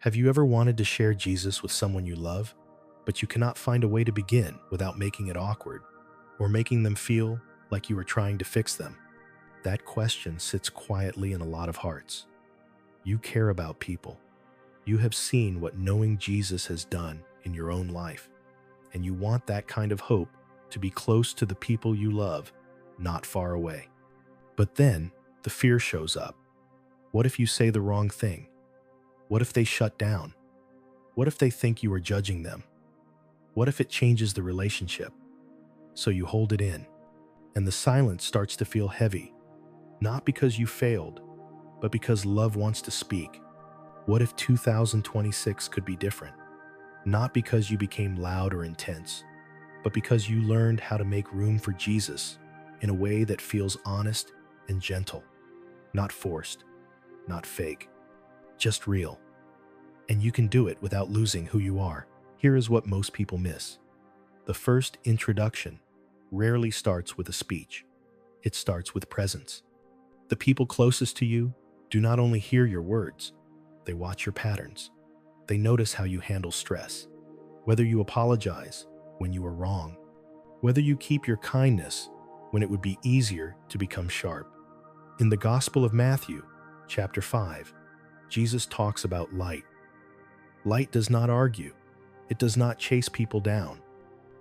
Have you ever wanted to share Jesus with someone you love, but you cannot find a way to begin without making it awkward or making them feel like you are trying to fix them? That question sits quietly in a lot of hearts. You care about people. You have seen what knowing Jesus has done in your own life, and you want that kind of hope to be close to the people you love, not far away. But then the fear shows up. What if you say the wrong thing? What if they shut down? What if they think you are judging them? What if it changes the relationship? So you hold it in, and the silence starts to feel heavy, not because you failed, but because love wants to speak. What if 2026 could be different? Not because you became loud or intense, but because you learned how to make room for Jesus in a way that feels honest and gentle, not forced, not fake, just real. And you can do it without losing who you are. Here is what most people miss. The first introduction rarely starts with a speech. It starts with presence. The people closest to you do not only hear your words, they watch your patterns. They notice how you handle stress, whether you apologize when you are wrong, whether you keep your kindness when it would be easier to become sharp. In the Gospel of Matthew, chapter 5, Jesus talks about light. Light does not argue. It does not chase people down.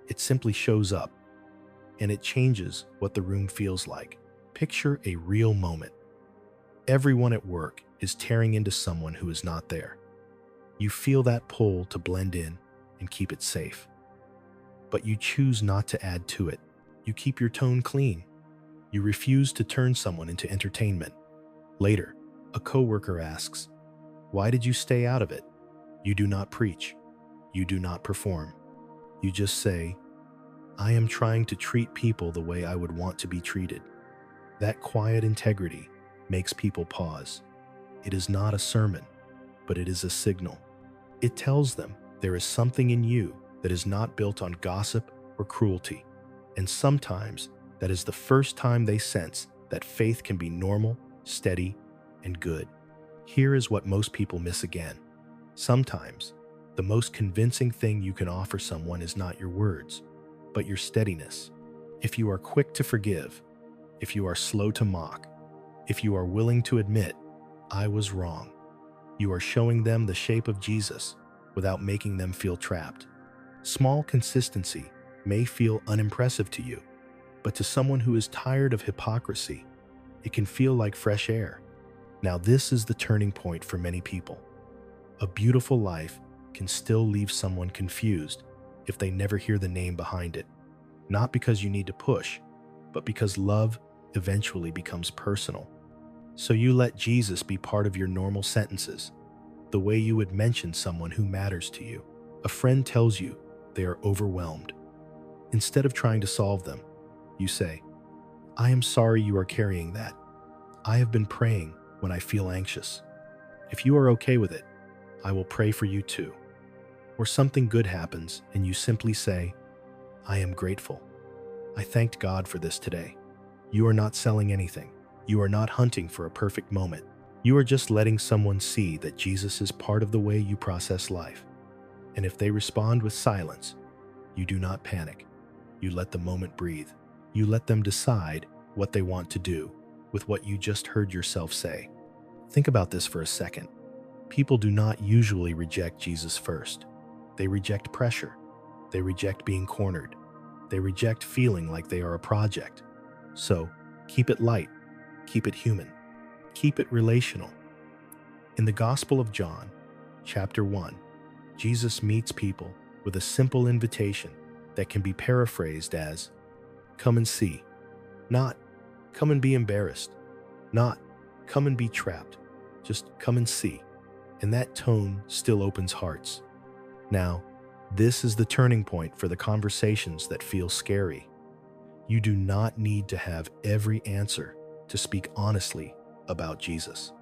It simply shows up, and it changes what the room feels like. Picture a real moment. Everyone at work is tearing into someone who is not there. You feel that pull to blend in and keep it safe. But you choose not to add to it. You keep your tone clean. You refuse to turn someone into entertainment. Later, a coworker asks, "Why did you stay out of it?" You do not preach. You do not perform. You just say, "I am trying to treat people the way I would want to be treated." That quiet integrity makes people pause. It is not a sermon, but it is a signal. It tells them there is something in you that is not built on gossip or cruelty. And sometimes that is the first time they sense that faith can be normal, steady, and good. Here is what most people miss again. Sometimes, the most convincing thing you can offer someone is not your words, but your steadiness. If you are quick to forgive, if you are slow to mock, if you are willing to admit, "I was wrong," you are showing them the shape of Jesus without making them feel trapped. Small consistency may feel unimpressive to you, but to someone who is tired of hypocrisy, it can feel like fresh air. Now, this is the turning point for many people. A beautiful life can still leave someone confused if they never hear the name behind it. Not because you need to push, but because love eventually becomes personal. So you let Jesus be part of your normal sentences, the way you would mention someone who matters to you. A friend tells you they are overwhelmed. Instead of trying to solve them, you say, "I am sorry you are carrying that. I have been praying when I feel anxious. If you are okay with it, I will pray for you too." Or something good happens and you simply say, "I am grateful. I thanked God for this today." You are not selling anything. You are not hunting for a perfect moment. You are just letting someone see that Jesus is part of the way you process life. And if they respond with silence, you do not panic. You let the moment breathe. You let them decide what they want to do with what you just heard yourself say. Think about this for a second. People do not usually reject Jesus first. They reject pressure. They reject being cornered. They reject feeling like they are a project. So, keep it light. Keep it human. Keep it relational. In the Gospel of John, chapter 1, Jesus meets people with a simple invitation that can be paraphrased as, "Come and see." Not, "Come and be embarrassed." Not, "Come and be trapped." Just, "Come and see." And that tone still opens hearts. Now, this is the turning point for the conversations that feel scary. You do not need to have every answer to speak honestly about Jesus.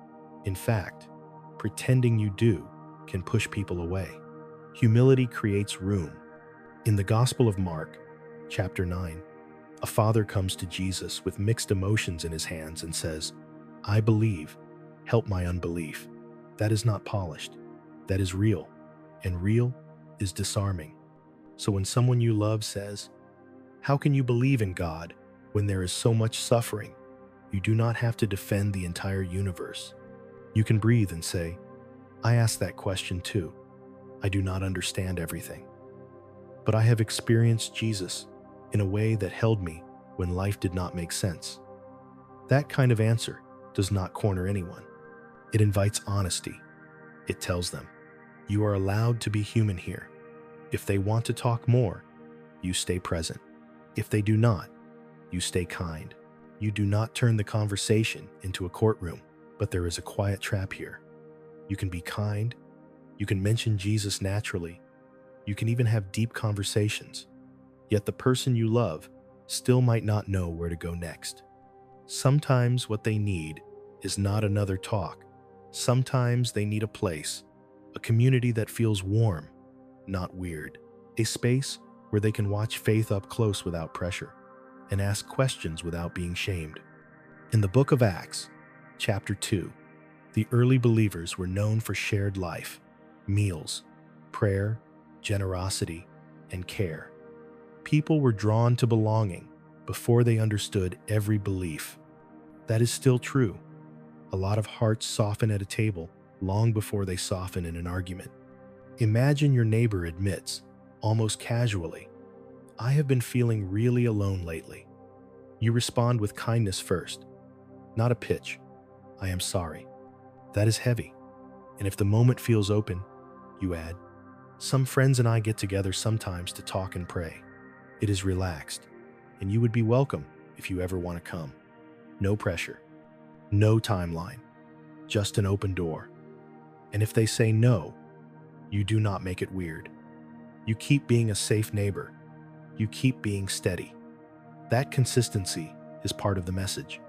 In fact, pretending you do can push people away. Humility creates room. In the Gospel of Mark, chapter 9, a father comes to Jesus with mixed emotions in his hands and says, "I believe, help my unbelief." That is not polished. that is real, and real is disarming. So when someone you love says, "How can you believe in God when there is so much suffering?" you do not have to defend the entire universe. You can breathe and say, "I ask that question too. I do not understand everything. But I have experienced Jesus in a way that held me when life did not make sense." That kind of answer does not corner anyone. It invites honesty. It tells them, you are allowed to be human here. If they want to talk more, you stay present. If they do not, you stay kind. You do not turn the conversation into a courtroom, but there is a quiet trap here. You can be kind. You can mention Jesus naturally. You can even have deep conversations. Yet the person you love still might not know where to go next. Sometimes what they need is not another talk. Sometimes they need a place, a community that feels warm, not weird, a space where they can watch faith up close without pressure and ask questions without being shamed. In the book of Acts, chapter 2, the early believers were known for shared life, meals, prayer, generosity, and care. People were drawn to belonging before they understood every belief. That is still true. A lot of hearts soften at a table long before they soften in an argument. Imagine your neighbor admits, almost casually, "I have been feeling really alone lately." You respond with kindness first, not a pitch, "I am sorry." That is heavy. And if the moment feels open, you add, "Some friends and I get together sometimes to talk and pray." It is relaxed, and you would be welcome if you ever want to come. No pressure, no timeline, just an open door. And if they say no, you do not make it weird. You keep being a safe neighbor. You keep being steady. That consistency is part of the message.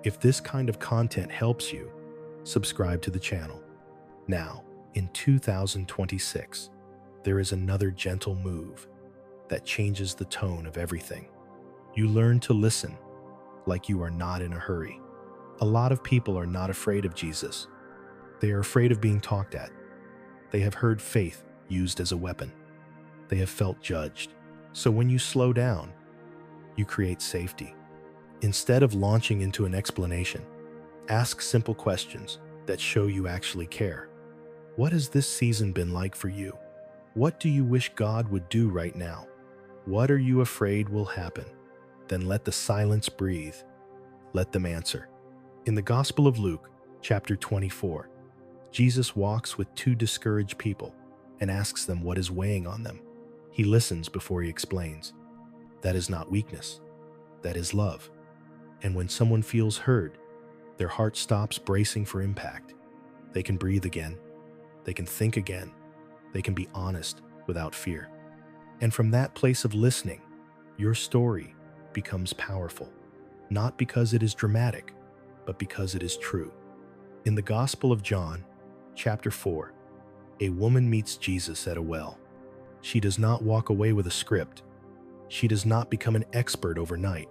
If this kind of content helps you, subscribe to the channel. Now, in 2026, there is another gentle move that changes the tone of everything. You learn to listen like you are not in a hurry. A lot of people are not afraid of Jesus. They are afraid of being talked at. They have heard faith used as a weapon. They have felt judged. So when you slow down, you create safety. Instead of launching into an explanation, ask simple questions that show you actually care. What has this season been like for you? What do you wish God would do right now? What are you afraid will happen? Then let the silence breathe. Let them answer. In the Gospel of Luke, chapter 24, Jesus walks with two discouraged people and asks them what is weighing on them. He listens before he explains. That is not weakness. That is love. And when someone feels heard, their heart stops bracing for impact. They can breathe again. They can think again. They can be honest without fear. And from that place of listening, your story becomes powerful, not because it is dramatic, but because it is true. In the Gospel of John, chapter 4, a woman meets Jesus at a well. She does not walk away with a script. She does not become an expert overnight.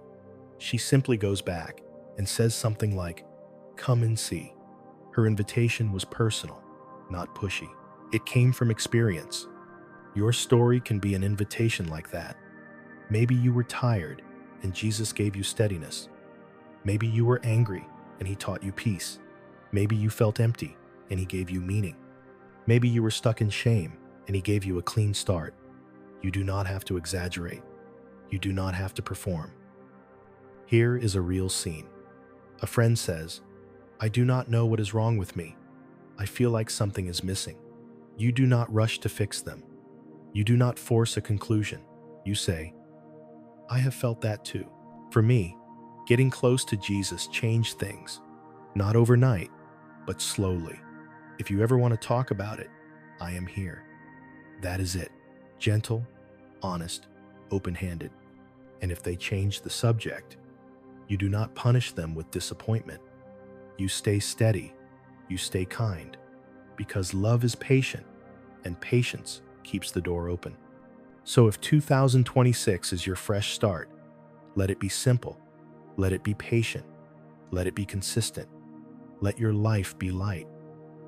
She simply goes back and says something like, "Come and see." Her invitation was personal, not pushy. It came from experience. Your story can be an invitation like that. Maybe you were tired and Jesus gave you steadiness. Maybe you were angry and he taught you peace. Maybe you felt empty and he gave you meaning. Maybe you were stuck in shame and he gave you a clean start. You do not have to exaggerate. You do not have to perform. Here is a real scene. A friend says, "I do not know what is wrong with me. I feel like something is missing." You do not rush to fix them. You do not force a conclusion. You say, "I have felt that too." For me, getting close to Jesus changed things. Not overnight, but slowly. If you ever want to talk about it, I am here. That is it. Gentle, honest, open-handed. And if they change the subject, you do not punish them with disappointment. You stay steady. You stay kind. Because love is patient, and patience keeps the door open. So if 2026 is your fresh start, let it be simple. Let it be patient. Let it be consistent. Let your life be light.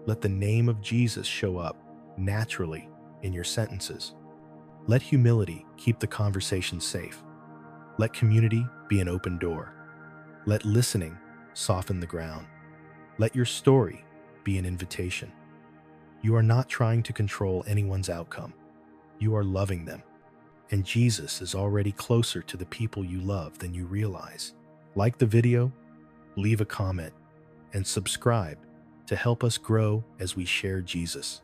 Let the name of Jesus show up. naturally in your sentences. Let humility keep the conversation safe. Let community be an open door. Let listening soften the ground. Let your story be an invitation. You are not trying to control anyone's outcome. You are loving them. And Jesus is already closer to the people you love than you realize. Like the video, leave a comment, and subscribe to help us grow as we share Jesus.